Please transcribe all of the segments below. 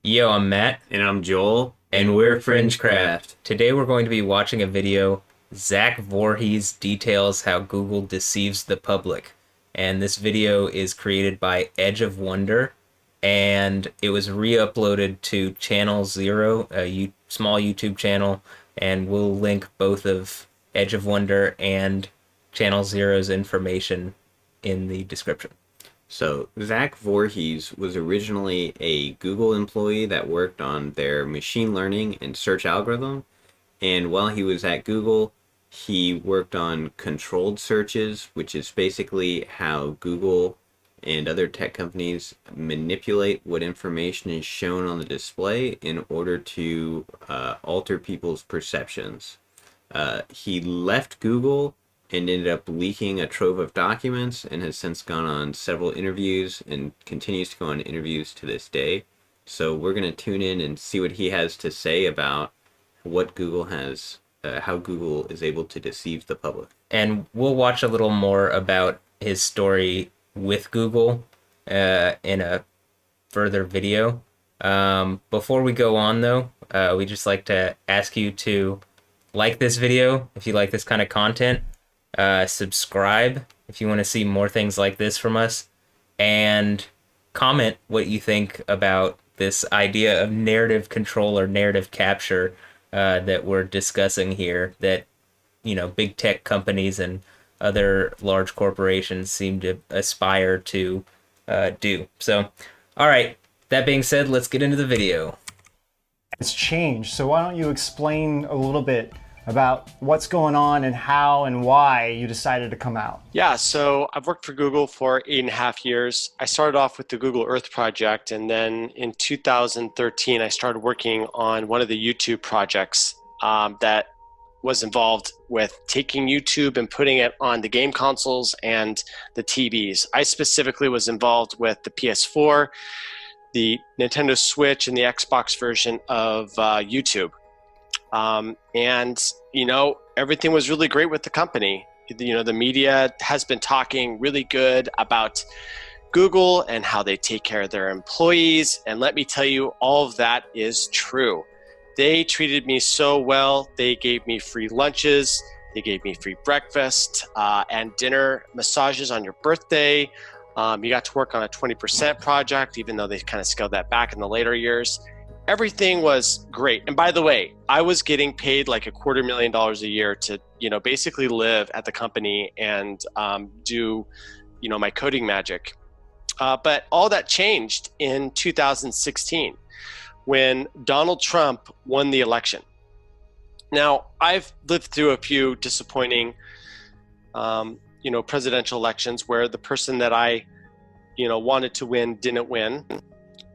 Yo, I'm Matt, And I'm Joel, and we're FringeCraft. Today we're going to be watching a video. Zack Vorhies details how Google deceives the public. And this video is created by Edge of Wonder, and it was re-uploaded to Channel Zero, a small YouTube channel, and we'll link both of Edge of Wonder and Channel Zero's information in the description. So Zack Vorhies was originally a Google employee that worked on their machine learning and search algorithm. And while he was at Google, he worked on controlled searches, which is basically how Google and other tech companies manipulate what information is shown on the display in order to alter people's perceptions. He left Google and ended up leaking a trove of documents and has since gone on several interviews and continues to go on interviews to this day. So we're going to tune in and see what he has to say about what Google has, how Google is able to deceive the public. And we'll watch a little more about his story with Google in a further video. Before we go on, though, we just like to ask you to like this video if you like this kind of content, subscribe if you want to see more things like this from us, and comment what you think about this idea of narrative control or narrative capture that we're discussing here, that big tech companies and other large corporations seem to aspire to do. So, all right, that being said, let's get into the video. It's changed. So why don't you explain a little bit about what's going on and how and why you decided to come out? Yeah, so I've worked for Google for 8.5 years. I started off with the Google Earth project, and then in 2013, I started working on one of the YouTube projects that was involved with taking YouTube and putting it on the game consoles and the TVs. I specifically was involved with the PS4, the Nintendo Switch, and the Xbox version of YouTube. And everything was really great with the company. The media has been talking really good about Google and how they take care of their employees. And let me tell you, all of that is true. They treated me so well. They gave me free lunches. They gave me free breakfast and dinner, massages on your birthday. You got to work on a 20% project, even though they kind of scaled that back in the later years. Everything was great. And by the way, I was getting paid like $250,000 a year to, basically live at the company and do, my coding magic. But all that changed in 2016 when Donald Trump won the election. Now, I've lived through a few disappointing, presidential elections where the person that I, wanted to win didn't win.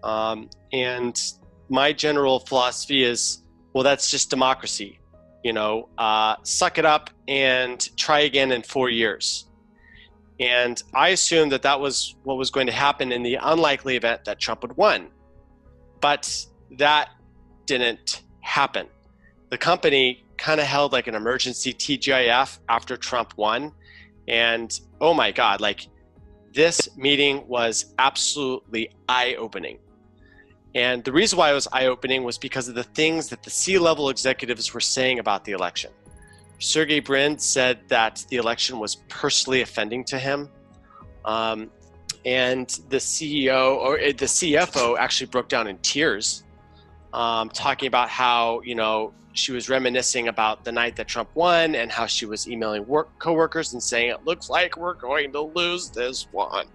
And my general philosophy is, well, that's just democracy. Suck it up and try again in 4 years. And I assumed that was what was going to happen in the unlikely event that Trump would win. But that didn't happen. The company kind of held like an emergency TGIF after Trump won. And oh my God, this meeting was absolutely eye-opening. And the reason why it was eye-opening was because of the things that the C-level executives were saying about the election. Sergey Brin said that the election was personally offending to him. And the CEO or the CFO actually broke down in tears, talking about how, she was reminiscing about the night that Trump won and how she was emailing coworkers and saying, it looks like we're going to lose this one.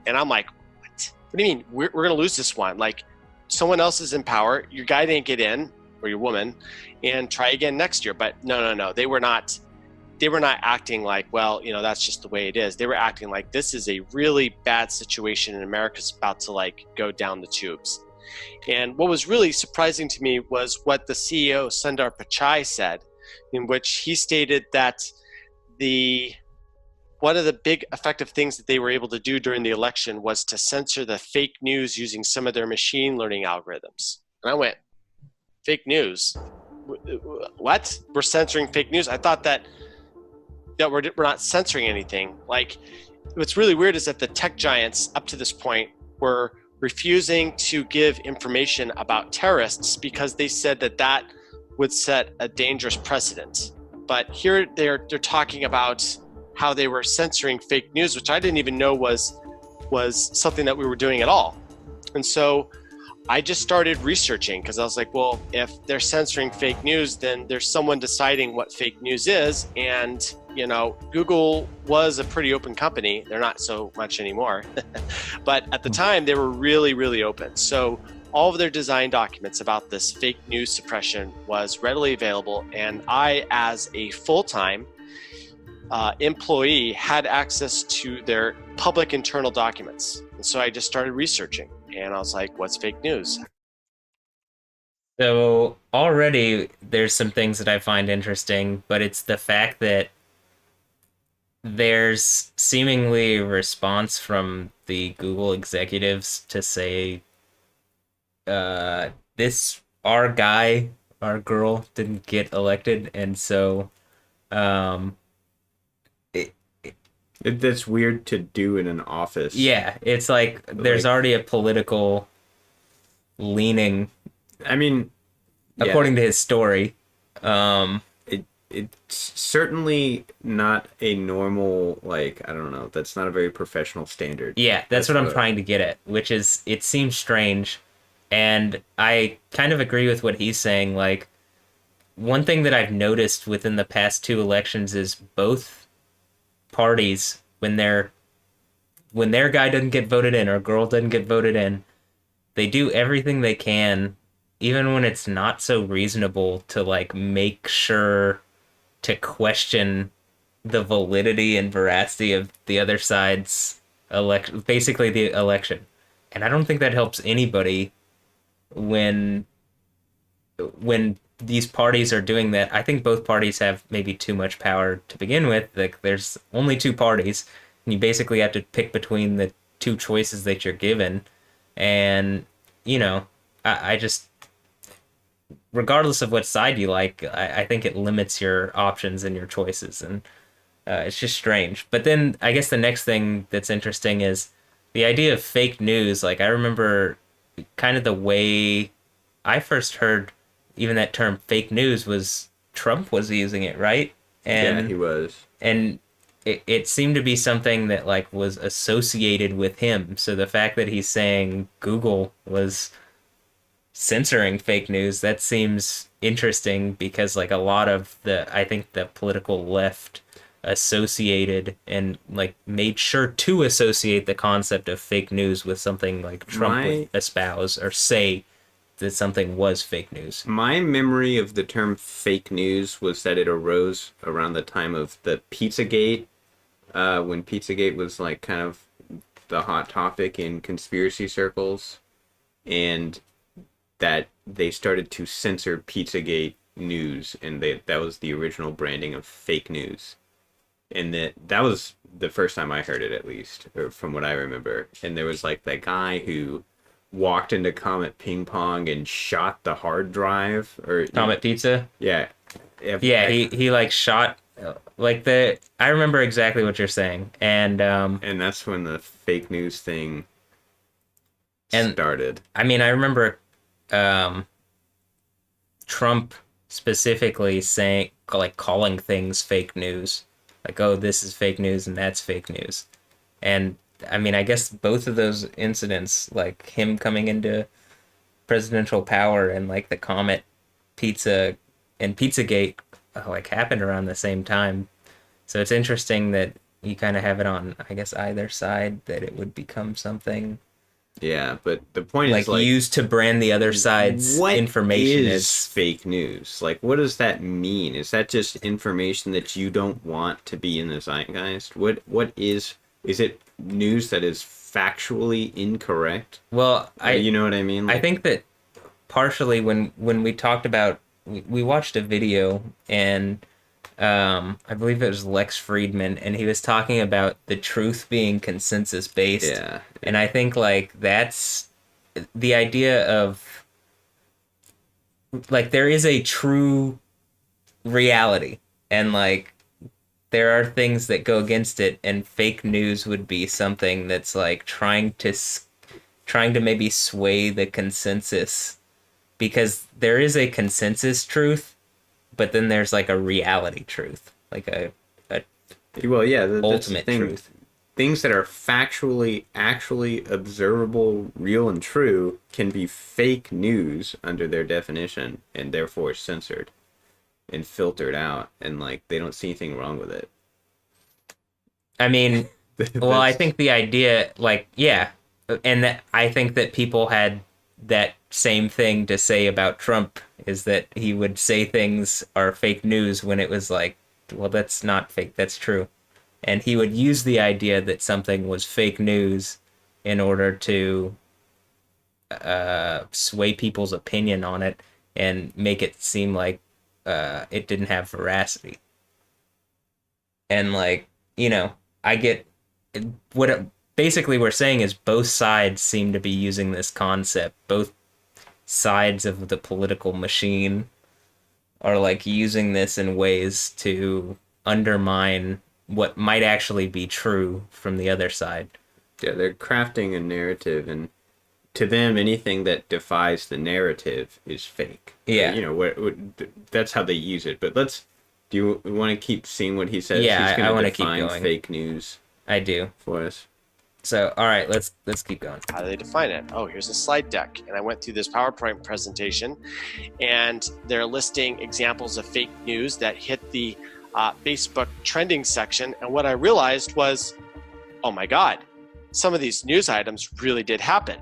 And I'm like, what? What do you mean we're going to lose this one? Someone else is in power, your guy didn't get in, or your woman, and try again next year. But no. They were not acting like, well, that's just the way it is. They were acting like this is a really bad situation and America's about to go down the tubes. And what was really surprising to me was what the CEO, Sundar Pichai, said, in which he stated that one of the big effective things that they were able to do during the election was to censor the fake news using some of their machine learning algorithms. And I went, fake news? What? We're censoring fake news? I thought that we're not censoring anything. What's really weird is that the tech giants up to this point were refusing to give information about terrorists because they said that that would set a dangerous precedent. But here they're talking about how they were censoring fake news, which I didn't even know was something that we were doing at all. And so I just started researching because I was like, well, if they're censoring fake news, then there's someone deciding what fake news is. And, you know, Google was a pretty open company. They're not so much anymore. But at the time, they were really, really open. So all of their design documents about this fake news suppression was readily available. And I, as a full-time employee, had access to their public internal documents. And so I just started researching. And I was like, what's fake news? So already there's some things that I find interesting, but it's the fact that there's seemingly a response from the Google executives to say, this, our guy, our girl didn't get elected, and so um, That's weird to do in an office. yeah, it's like there's Like- already a political leaning I mean, yeah, according to his story. it's certainly not a normal, like, I don't know, that's not a very professional standard. Yeah, that's what I'm trying to get at, which is it seems strange. And I kind of agree with what he's saying. Like, one thing that I've noticed within the past two elections is both parties, when their guy doesn't get voted in or girl doesn't get voted in, they do everything they can, even when it's not so reasonable, to like make sure to question the validity and veracity of the other side's election, basically the election. And I don't think that helps anybody when these parties are doing that. I think both parties have maybe too much power to begin with. Like, there's only two parties, and you basically have to pick between the two choices that you're given. And, you know, I just, regardless of what side you like, I think it limits your options and your choices, and it's just strange. But then I guess the next thing that's interesting is the idea of fake news. Like, I remember kind of the way I first heard even that term fake news was Trump was using it, right? And Yeah, he was. and it seemed to be something that like was associated with him. So the fact that he's saying Google was censoring fake news, that seems interesting, because like a lot of I think the political left associated and like made sure to associate the concept of fake news with something like Trump would espouse or say that something was fake news. My memory of the term fake news was that it arose around the time of the Pizzagate, when Pizzagate was like kind of the hot topic in conspiracy circles, and that they started to censor Pizzagate news, and that was the original branding of fake news. And that was the first time I heard it, at least, or from what I remember. And there was like that guy who walked into Comet Ping Pong and shot the hard drive, or Comet Pizza? yeah. Yeah, he like shot like I remember exactly what you're saying. And that's when the fake news thing And- started. I mean, I remember Trump specifically saying, like, calling things fake news. Like, oh, this is fake news and that's fake news. And I mean, I guess both of those incidents, like him coming into presidential power and like the Comet Pizza and Pizzagate, like happened around the same time. So it's interesting that you kind of have it on, I guess, either side, that it would become something Yeah, but the point like is, like, used to brand the other side's what information is as fake news? Like, what does that mean? Is that just information that you don't want to be in the zeitgeist? What is it news that is factually incorrect? well, You know what I mean? I Like, think that partially when we talked about we watched a video, and I believe it was Lex Friedman, and he was talking about the truth being consensus based. yeah, And I think like that's the idea of like there is a true reality, and like there are things that go against it, and fake news would be something that's like trying trying to maybe sway the consensus, because there is a consensus truth, but then there's like a reality truth, like a Well, yeah, that's the ultimate thing. truth. Things that are factually, actually observable, real and true can be fake news under their definition, and therefore censored and filtered out, and like they don't see anything wrong with it. I mean, well, I That's- think the idea, like, yeah, and that I think that people had that same thing to say about Trump, is that he would say things are fake news when it was like, well, that's not fake, that's true. And he would use the idea that something was fake news in order to sway people's opinion on it and make it seem like it didn't have veracity. And like, you know, I get basically we're saying is both sides seem to be using this concept. Both sides of the political machine are like using this in ways to undermine what might actually be true from the other side. Yeah, they're crafting a narrative, and to them, anything that defies the narrative is fake. Yeah. You know, that's how they use it. But do you want to keep seeing what he says? Yeah, He's I gonna wanna keep define going. fake news I do. for us. So, all right, let's keep going. How do they define it? Oh, here's a slide deck. And I went through this PowerPoint presentation, and they're listing examples of fake news that hit the Facebook trending section. And what I realized was, oh my God, some of these news items really did happen.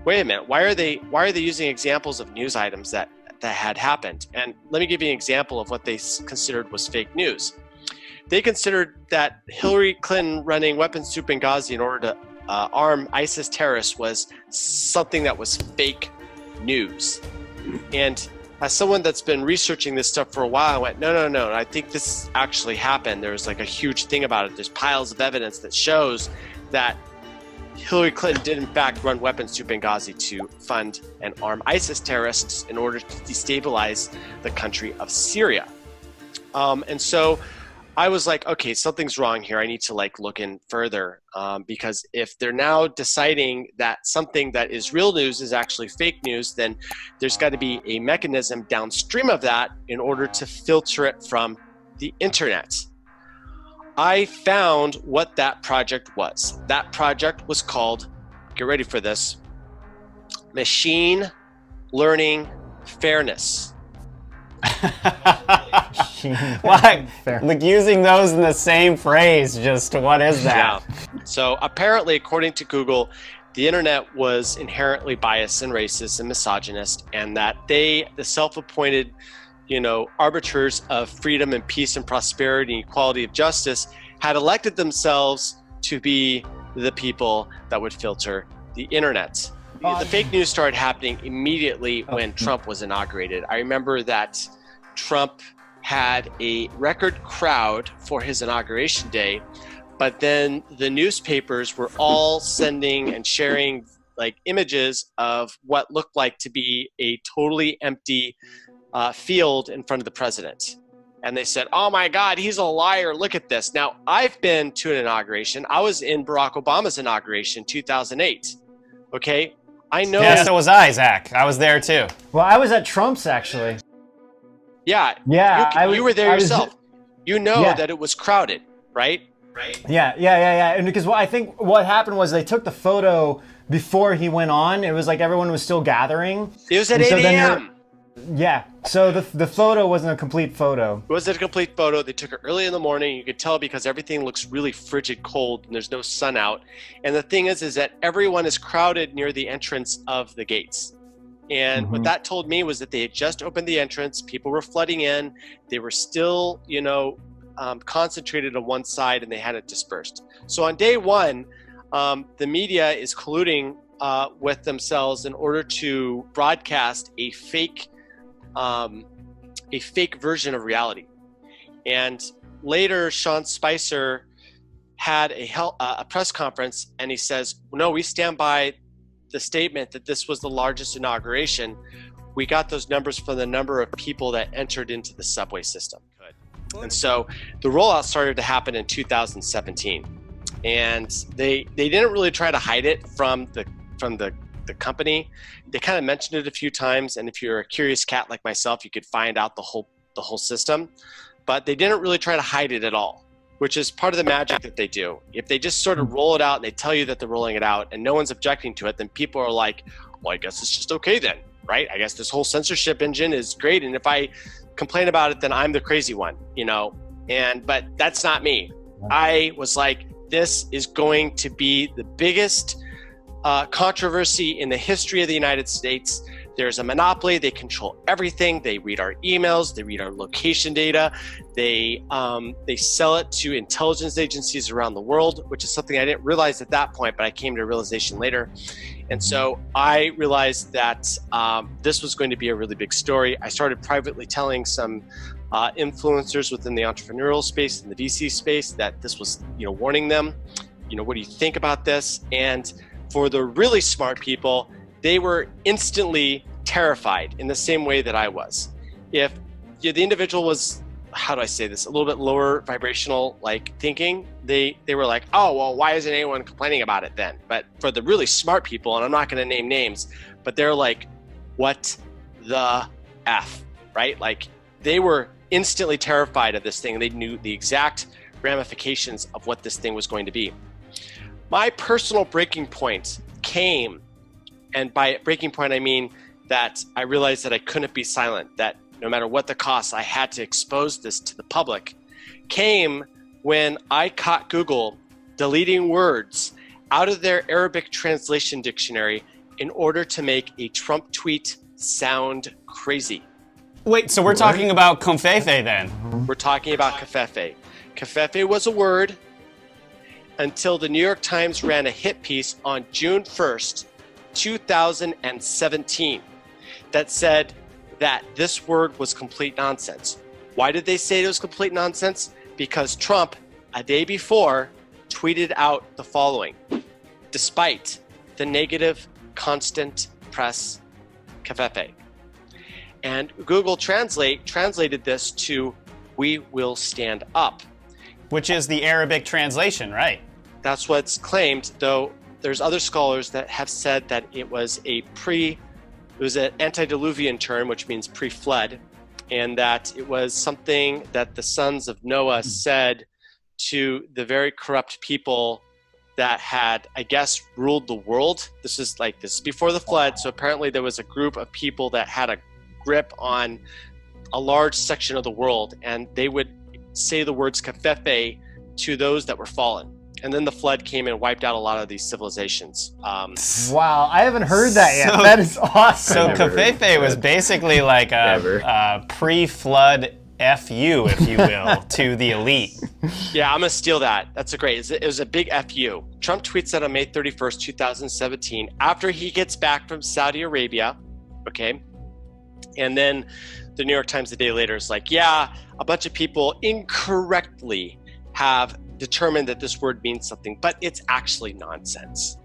Wait a minute, why are they using examples of news items that had happened? And let me give you an example of what they considered was fake news. They considered that Hillary Clinton running weapons to Benghazi in order to arm ISIS terrorists was something that was fake news. And as someone that's been researching this stuff for a while, I went, no, I think this actually happened. There's like a huge thing about it. There's piles of evidence that shows that Hillary Clinton did in fact run weapons to Benghazi to fund and arm ISIS terrorists in order to destabilize the country of Syria. And so I was like, okay, something's wrong here. I need to like look in further, because if they're now deciding that something that is real news is actually fake news, then there's got to be a mechanism downstream of that in order to filter it from the internet. I found what that project was. That project was called, get ready for this, Machine Learning Fairness. Why? Fair. Like using those in the same phrase, just what is that? Yeah. So apparently, according to Google, the internet was inherently biased and racist and misogynist, and that the self-appointed, arbiters of freedom and peace and prosperity and equality of justice, had elected themselves to be the people that would filter the internet. The fake news started happening immediately when Trump was inaugurated. I remember that Trump had a record crowd for his inauguration day, but then the newspapers were all sending and sharing like images of what looked like to be a totally empty field in front of the president. And they said, oh my God, he's a liar. Look at this. Now, I've been to an inauguration. I was in Barack Obama's inauguration, 2008. Okay. I know. Yeah, so was I, Zach. I was there too. Well, I was at Trump's actually. Yeah. Yeah, You were there yourself. Yeah. That it was crowded, right? Yeah. And because I think what happened was they took the photo before he went on. It was like everyone was still gathering. It was at And so 8 then a.m. Yeah. So the photo wasn't a complete photo. It wasn't a complete photo. They took it early in the morning. You could tell because everything looks really frigid cold and there's no sun out. And the thing is that everyone is crowded near the entrance of the gates. And what that told me was that they had just opened the entrance. People were flooding in. They were still, concentrated on one side and they hadn't dispersed. So on day one, the media is colluding with themselves in order to broadcast a fake version of reality. And later, Sean Spicer had a press conference and he says, no, we stand by the statement that this was the largest inauguration. We got those numbers from the number of people that entered into the subway system. And so the rollout started to happen in 2017. And they didn't really try to hide it from the the company. They kind of mentioned it a few times, and if you're a curious cat like myself, you could find out the whole system. But they didn't really try to hide it at all, which is part of the magic that they do. If they just sort of roll it out and they tell you that they're rolling it out and no one's objecting to it, then people are like, well, I guess it's just okay then, right? I guess this whole censorship engine is great, and if I complain about it, then I'm the crazy one, but that's not me. I was like, this is going to be the biggest controversy in the history of the United States. There's a monopoly. They control everything. They read our emails. They read our location data. They sell it to intelligence agencies around the world, which is something I didn't realize at that point, but I came to a realization later. And so I realized that this was going to be a really big story. I started privately telling some influencers within the entrepreneurial space and the VC space that this was, warning them, what do you think about this? And for the really smart people, they were instantly terrified in the same way that I was. If the individual was, how do I say this, a little bit lower vibrational thinking, they were like, oh, well, why isn't anyone complaining about it then? But for the really smart people, and I'm not going to name names, but they're like, what the F, right? They were instantly terrified of this thing. They knew the exact ramifications of what this thing was going to be. My personal breaking point came, and by breaking point, I mean that I realized that I couldn't be silent, that no matter what the cost, I had to expose this to the public, came when I caught Google deleting words out of their Arabic translation dictionary in order to make a Trump tweet sound crazy. Wait, so we're talking about Confefe then? We're talking about Covfefe. Covfefe was a word until the New York Times ran a hit piece on June 1st, 2017, that said that this word was complete nonsense. Why did they say it was complete nonsense? Because Trump, a day before, tweeted out the following: despite the negative constant press, Covfefe. And Google translated this to "we will stand up." Which is the Arabic translation, right? That's what's claimed, though there's other scholars that have said that it was an antediluvian term, which means pre-flood, and that it was something that the sons of Noah said to the very corrupt people that had, I guess, ruled the world. This is before the flood, so apparently there was a group of people that had a grip on a large section of the world, and they would say the words Covfefe to those that were fallen. And then the flood came and wiped out a lot of these civilizations. Wow, I haven't heard that yet. So- That is awesome. So Covfefe was basically like a pre-flood FU, if you will, to the elite. Yeah, I'm gonna steal that. That's it was a big FU. Trump tweets that on May 31st, 2017, after he gets back from Saudi Arabia, okay? And then the New York Times a day later is like, yeah, a bunch of people incorrectly have determined that this word means something, but it's actually nonsense.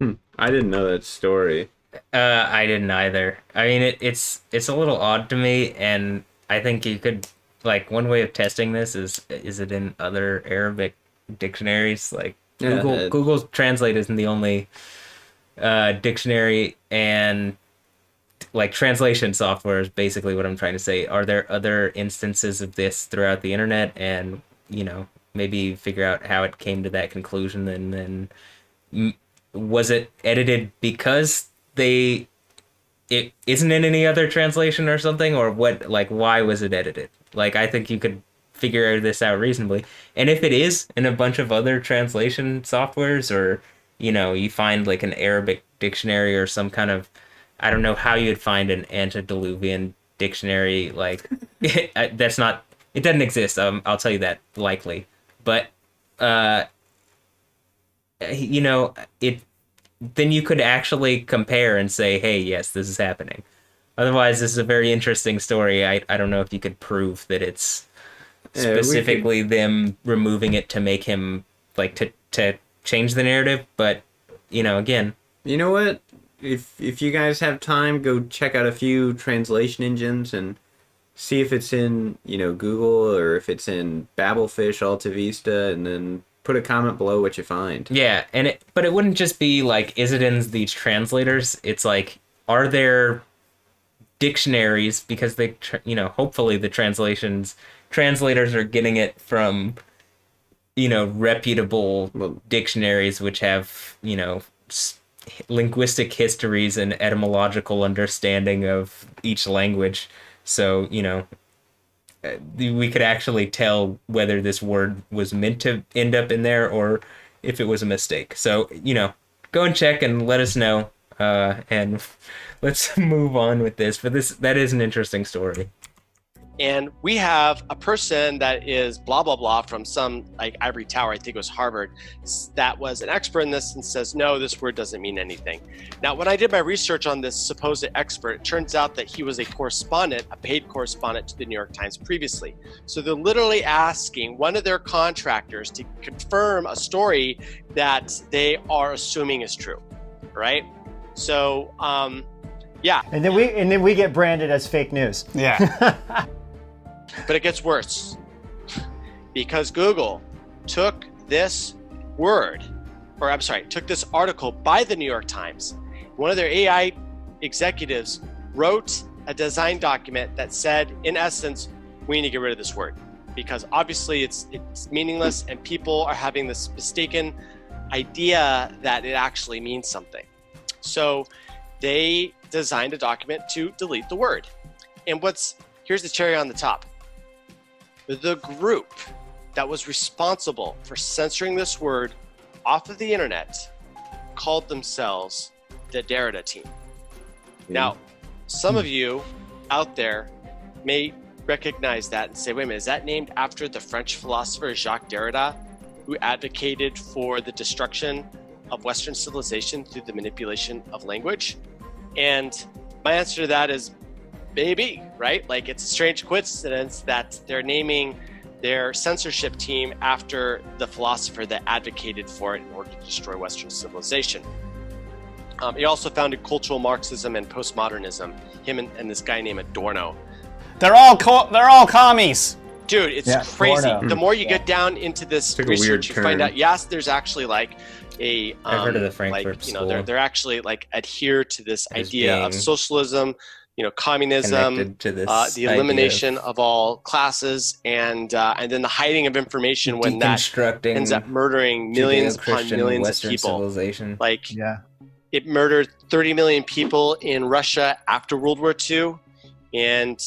I didn't know that story. I didn't either. I mean, it's a little odd to me, and I think you could, one way of testing this is it in other Arabic dictionaries? Google Translate isn't the only dictionary, and translation software is basically what I'm trying to say. Are there other instances of this throughout the internet? And maybe figure out how it came to that conclusion, and then was it edited because it isn't in any other translation or something, or what? Why was it edited? I think you could figure this out reasonably. And if it is in a bunch of other translation softwares, or you find an Arabic dictionary or some kind of, I don't know how you'd find an antediluvian dictionary. That's not. It doesn't exist. I'll tell you that likely. But it. Then you could actually compare and say, hey, yes, this is happening. Otherwise, this is a very interesting story. I don't know if you could prove that it's specifically them removing it to make him to change the narrative. But again, you know what? If you guys have time, go check out a few translation engines and see if it's in Google, or if it's in Babelfish, Alta Vista, and then put a comment below what you find. Yeah, but it wouldn't just be like, is it in these translators? It's like, are there dictionaries, because hopefully the translators are getting it from, reputable dictionaries which have, linguistic histories and etymological understanding of each language. So, we could actually tell whether this word was meant to end up in there or if it was a mistake. So, go and check and let us know. And let's move on with this. But that is an interesting story. And we have a person that is blah, blah, blah from some like ivory tower, I think it was Harvard, that was an expert in this and says, no, this word doesn't mean anything. Now, when I did my research on this supposed expert, it turns out that he was a paid correspondent to the New York Times previously. So they're literally asking one of their contractors to confirm a story that they are assuming is true, right? So, yeah. And then we get branded as fake news. Yeah. But it gets worse because Google took this article by the New York Times. One of their AI executives wrote a design document that said, in essence, we need to get rid of this word because obviously it's meaningless and people are having this mistaken idea that it actually means something. So they designed a document to delete the word. And here's the cherry on the top. The group that was responsible for censoring this word off of the internet called themselves the Derrida team. Now, some of you out there may recognize that and say, wait a minute, is that named after the French philosopher Jacques Derrida, who advocated for the destruction of Western civilization through the manipulation of language? And my answer to that is maybe, right? Like, it's a strange coincidence that they're naming their censorship team after the philosopher that advocated for it in order to destroy Western civilization. He also founded cultural Marxism and postmodernism, him and this guy named Adorno. They're all commies. Dude, it's crazy. Adorno. The more you get down into this research, you find out, yes, there's actually like I've heard of the Frankfurt School. They're actually like adhere to this idea of socialism, communism, to this the elimination of all classes, and then the hiding of information when that ends up murdering millions upon millions Western of people. Civilization. Like, it murdered 30 million people in Russia after World War II, and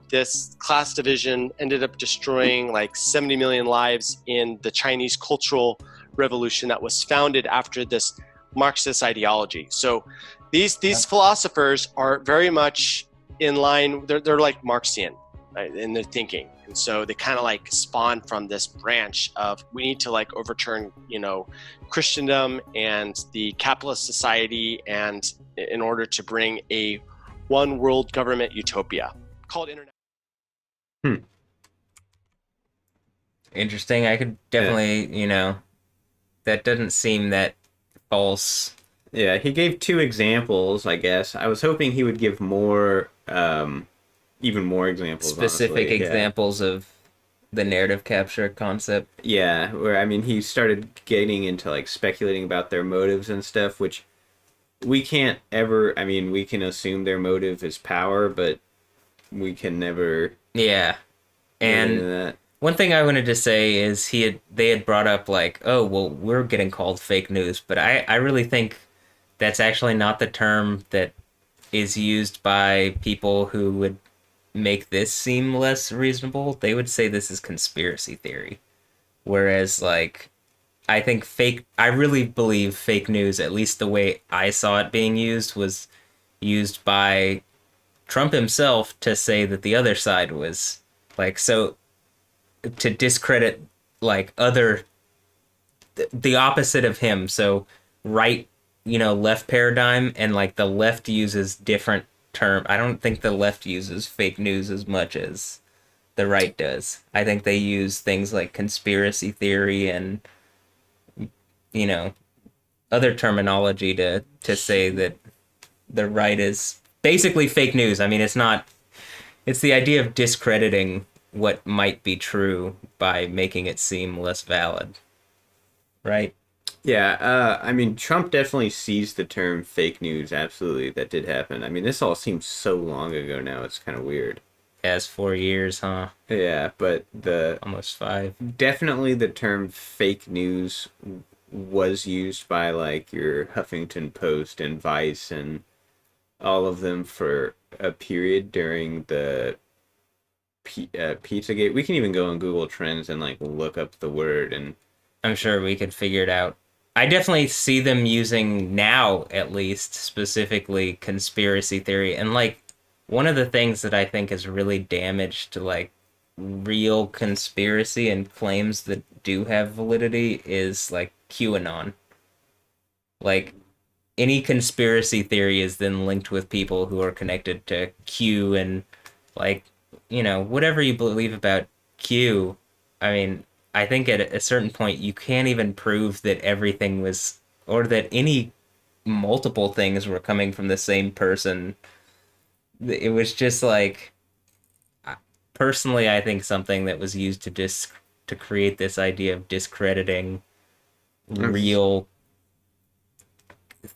this class division ended up destroying like 70 million lives in the Chinese Cultural Revolution that was founded after this Marxist ideology. So these philosophers are very much in line. They're like Marxian, right, in their thinking, and so they kind of like spawn from this branch of we need to like overturn Christendom and the capitalist society, and in order to bring a one world government utopia called internet. Interesting. I could definitely that doesn't seem that false. Yeah, he gave 2 examples, I guess. I was hoping he would give more, even more examples. Specific honestly. examples of the narrative capture concept. Yeah, where he started getting into like speculating about their motives and stuff, which we can't ever. We can assume their motive is power, but we can never. Yeah, and that. One thing I wanted to say is they had brought up like, oh well, we're getting called fake news, but I really think that's actually not the term that is used by people who would make this seem less reasonable. They would say this is conspiracy theory. Whereas, like, I really believe fake news, at least the way I saw it being used, was used by Trump himself to say that the other side was, like, so to discredit, like, the opposite of him. So, right, left paradigm, and like the left uses different term. I don't think the left uses fake news as much as the right does. I think they use things like conspiracy theory and other terminology to say that the right is basically fake news. It's the idea of discrediting what might be true by making it seem less valid. right? Yeah, I mean, Trump definitely seized the term fake news. Absolutely, that did happen. I mean, this all seems so long ago now. It's kind of weird. As 4 years, huh? Yeah, but the Almost five. definitely the term fake news was used by like your Huffington Post and Vice and all of them for a period during the Pizzagate. We can even go on Google Trends and like look up the word and I'm sure we could figure it out. I definitely see them using now, at least, specifically conspiracy theory. And like one of the things that I think has really damaged like real conspiracy and claims that do have validity is like QAnon. Like any conspiracy theory is then linked with people who are connected to Q and like, whatever you believe about Q. I mean, I think at a certain point you can't even prove that everything was or that any multiple things were coming from the same person. It was just like personally I think something that was used to create this idea of discrediting real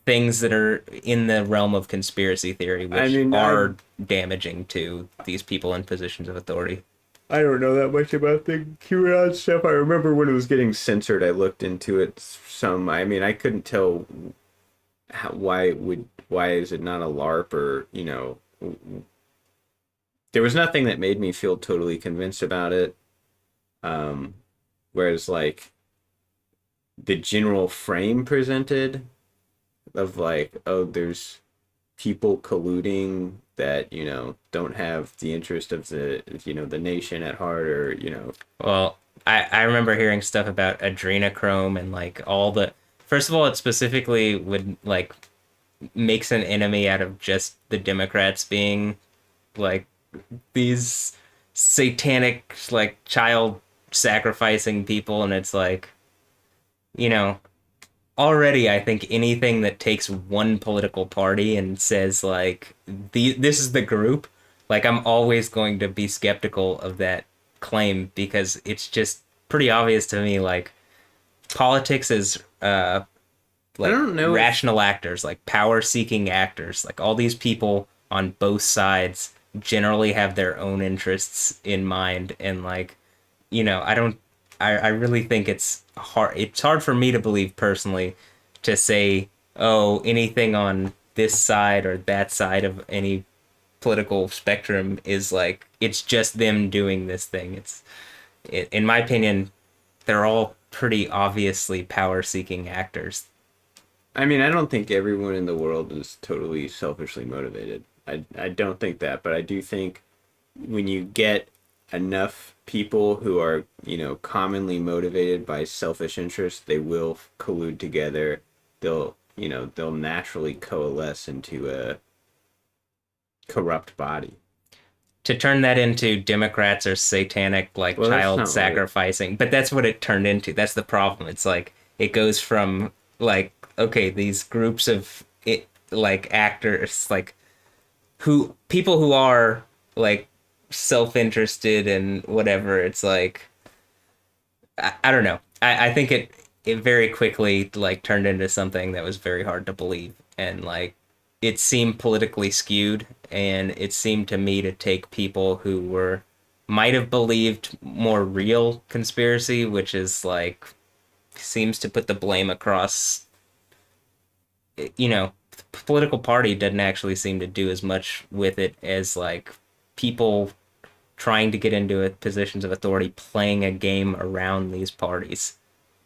things that are in the realm of conspiracy theory, I which mean, are damaging to these people in positions of authority. I don't know that much about the QAnon stuff. I remember when it was getting censored, I looked into it some. I mean, I couldn't tell why is it not a LARP or, there was nothing that made me feel totally convinced about it. Whereas like the general frame presented of like, oh, there's people colluding that, don't have the interest of the nation at heart or, Well, I remember hearing stuff about adrenochrome and like all the. First of all, it specifically would like makes an enemy out of just the Democrats being like these satanic like child sacrificing people, and it's like, you know, already I think anything that takes one political party and says like this is the group, like I'm always going to be skeptical of that claim because it's just pretty obvious to me like politics is I like don't know rational actors, like power seeking actors, like all these people on both sides generally have their own interests in mind and like I don't I really think it's hard for me to believe personally to say, oh, anything on this side or that side of any political spectrum is like it's just them doing this thing. In my opinion, they're all pretty obviously power seeking actors. I mean, I don't think everyone in the world is totally selfishly motivated. I don't think that, but I do think when you get enough people who are, commonly motivated by selfish interests, they will collude together. They'll naturally coalesce into a corrupt body. To turn that into Democrats or satanic like Well, that's child not right. sacrificing, but that's what it turned into. That's the problem. It's like it goes from like okay, these groups of like actors like who people who are like self-interested and whatever. It's like I don't know. I think it very quickly like turned into something that was very hard to believe and like it seemed politically skewed and it seemed to me to take people who were might have believed more real conspiracy, which is like seems to put the blame across the political party doesn't actually seem to do as much with it as like people trying to get into positions of authority playing a game around these parties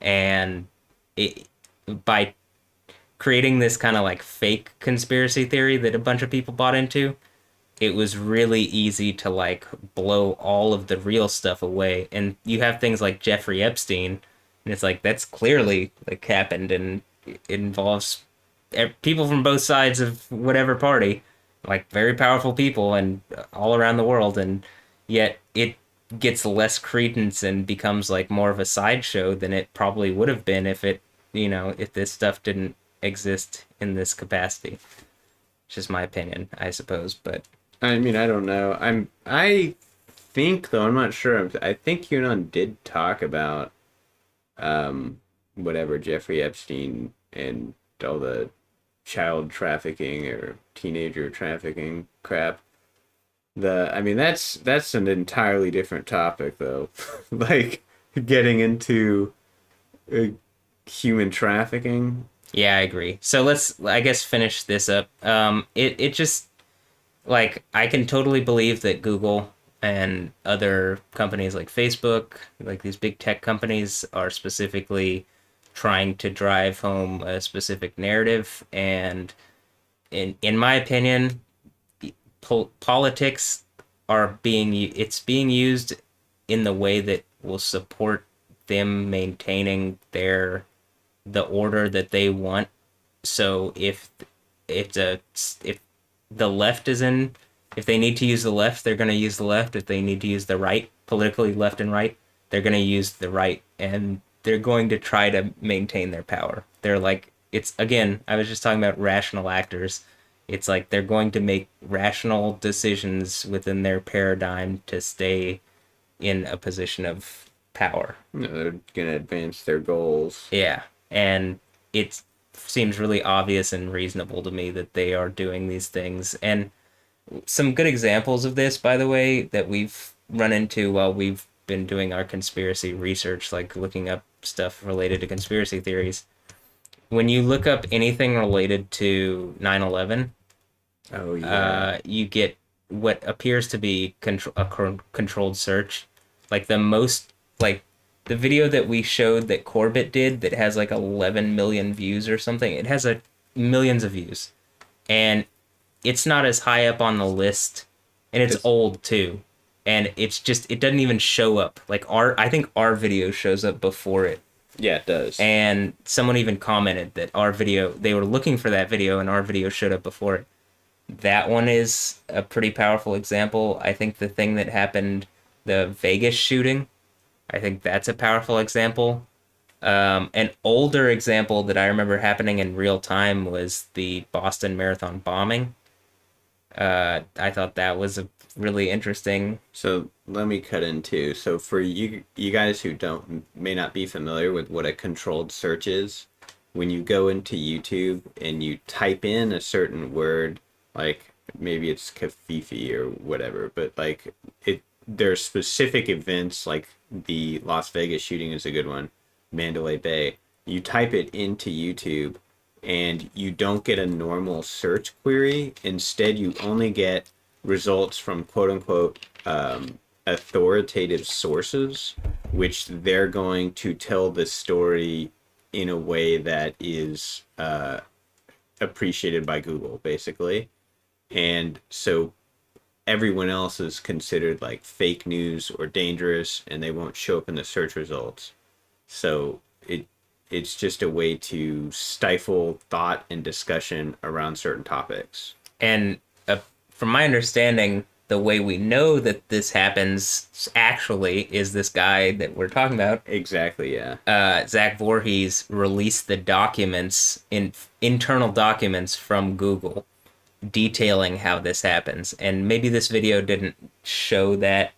and it by creating this kind of like fake conspiracy theory that a bunch of people bought into, it was really easy to like blow all of the real stuff away. And you have things like Jeffrey Epstein, and it's like that's clearly like happened and it involves people from both sides of whatever party, like very powerful people and all around the world, and yet it gets less credence and becomes like more of a sideshow than it probably would have been if if this stuff didn't exist in this capacity. It's just my opinion, I suppose, but I mean, I don't know. I think though, I'm not sure. I think QAnon did talk about whatever, Jeffrey Epstein and all the child trafficking or teenager trafficking crap. I mean, that's an entirely different topic, though. Like getting into uh, human trafficking. Yeah, I agree. So let's, I guess, finish this up. It just, like, I can totally believe that Google and other companies like Facebook, like these big tech companies, are specifically trying to drive home a specific narrative. And in my opinion, politics are it's being used in the way that will support them maintaining the order that they want. So if the left is in, if they need to use the left, they're going to use the left. If they need to use the right, politically left and right, they're going to use the right, and they're going to try to maintain their power. They're like, it's, again, I was just talking about rational actors. It's like they're going to make rational decisions within their paradigm to stay in a position of power. You know, they're gonna advance their goals. Yeah. And it seems really obvious and reasonable to me that they are doing these things. And some good examples of this, by the way, that we've run into while we've been doing our conspiracy research, like looking up stuff related to conspiracy theories. When you look up anything related to 9/11, Oh yeah. you get what appears to be a controlled search. Like like the video that we showed that Corbett did that has like 11 million views or something. It has millions of views, and it's not as high up on the list, and it's old too, and it doesn't even show up. Like I think our video shows up before it. Yeah, it does. And someone even commented that they were looking for that video, and our video showed up before it. That one is a pretty powerful example. I think the thing that happened, the Vegas shooting, I think that's a powerful example. An older example that I remember happening in real time was the Boston Marathon bombing. I thought that was a really interesting. So let me cut in too. So for you guys who may not be familiar with what a controlled search is, when you go into YouTube and you type in a certain word, like maybe it's Kafifi or whatever, but like there are specific events, like the Las Vegas shooting is a good one, Mandalay Bay. You type it into YouTube and you don't get a normal search query. Instead, you only get results from quote unquote authoritative sources, which they're going to tell the story in a way that is appreciated by Google, basically. And so everyone else is considered like fake news or dangerous, and they won't show up in the search results. So it's just a way to stifle thought and discussion around certain topics. And from my understanding, the way we know that this happens actually is this guy that we're talking about. Exactly, yeah. Zack Vorhies released the internal documents from Google detailing how this happens. And maybe this video didn't show that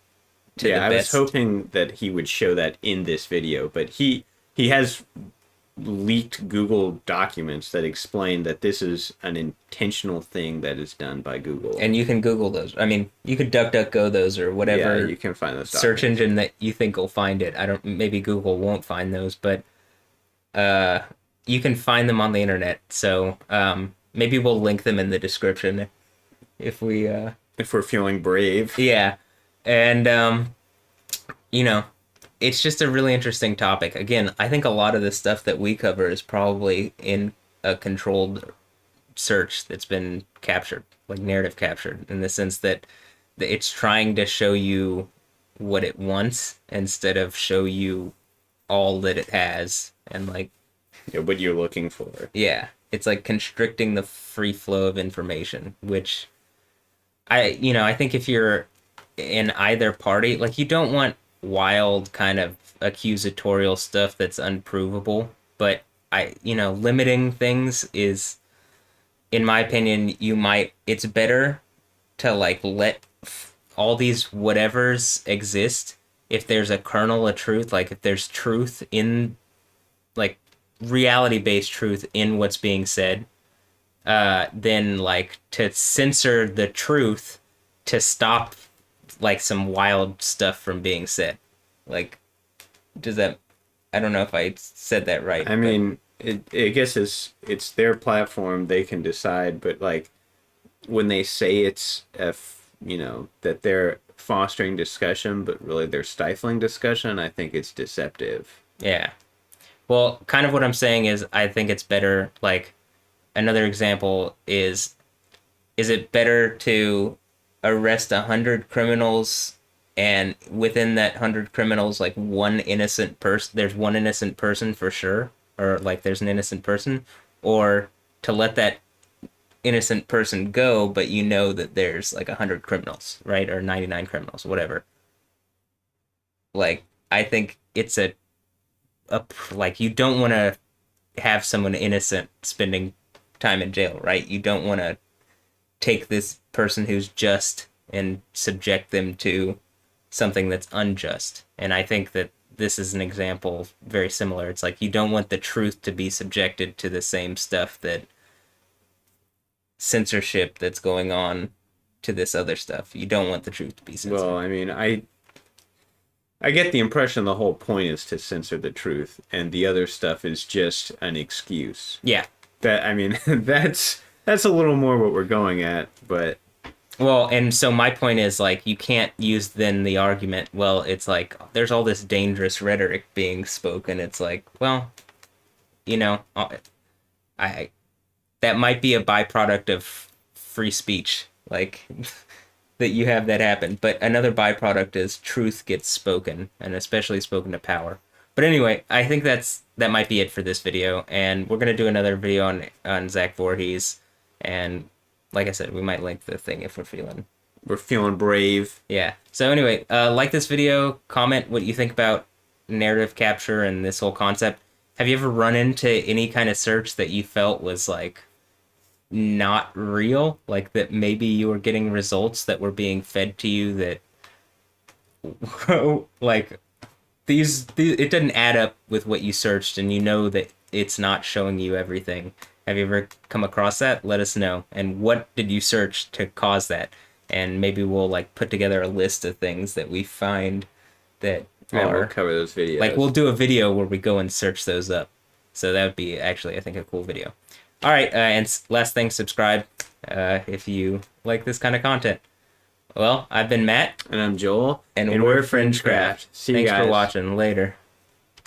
to the best. I was hoping that he would show that in this video, but he has leaked Google documents that explain that this is an intentional thing that is done by Google. And you can Google those. I mean, you could DuckDuckGo those or whatever. Yeah, you can find those search engine that you think will find it. Maybe Google won't find those, but you can find them on the internet. So maybe we'll link them in the description if we're feeling brave. Yeah. And it's just a really interesting topic. Again, I think a lot of the stuff that we cover is probably in a controlled search that's been captured, like narrative captured, in the sense that it's trying to show you what it wants instead of show you all that it has and like what you're looking for. Yeah. It's like constricting the free flow of information, which I think if you're in either party, like you don't want wild kind of accusatorial stuff that's unprovable, but limiting things is, in my opinion, it's better to like let all these whatevers exist if there's a kernel of truth, like if there's truth in like reality-based truth in what's being said, than like to censor the truth to stop like some wild stuff from being said. Like, does that? I don't know if I said that right. I mean, I guess it's their platform; they can decide. But like, when they say it's that they're fostering discussion, but really they're stifling discussion, I think it's deceptive. Yeah. Well, kind of what I'm saying is I think it's better, like, another example is it better to arrest 100 criminals and within that 100 criminals, like, there's one innocent person for sure, or like there's an innocent person, or to let that innocent person go, but you know that there's like 100 criminals, right? Or 99 criminals, whatever. Like, I think it's like, you don't want to have someone innocent spending time in jail, right? You don't want to take this person who's just and subject them to something that's unjust. And I think that this is an example very similar. It's like, you don't want the truth to be subjected to the same stuff, that censorship that's going on to this other stuff. You don't want the truth to be censored. Well, I mean, I get the impression the whole point is to censor the truth, and the other stuff is just an excuse. Yeah. That, I mean, that's a little more what we're going at, but... Well, and so my point is, like, you can't use then the argument, well, it's like, there's all this dangerous rhetoric being spoken. It's like, well, I that might be a byproduct of free speech, like, that you have that happen. But another byproduct is truth gets spoken, and especially spoken to power. But anyway, I think that might be it for this video, and we're going to do another video on Zack Vorhies, and like I said, we might link the thing if we're feeling brave. Yeah. So anyway, like this video, comment what you think about narrative capture and this whole concept. Have you ever run into any kind of search that you felt was like not real? Like that maybe you were getting results that were being fed to you that like these it doesn't add up with what you searched, and you know that it's not showing you everything. Have you ever come across that? Let us know. And what did you search to cause that? And maybe we'll like put together a list of things that we find that we'll cover those videos. Like, we'll do a video where we go and search those up. So that would be actually, I think, a cool video. All right, and last thing, subscribe if you like this kind of content. Well, I've been Matt. And I'm Joel. And we're FringeCraft. See you guys. Thanks for watching. Later.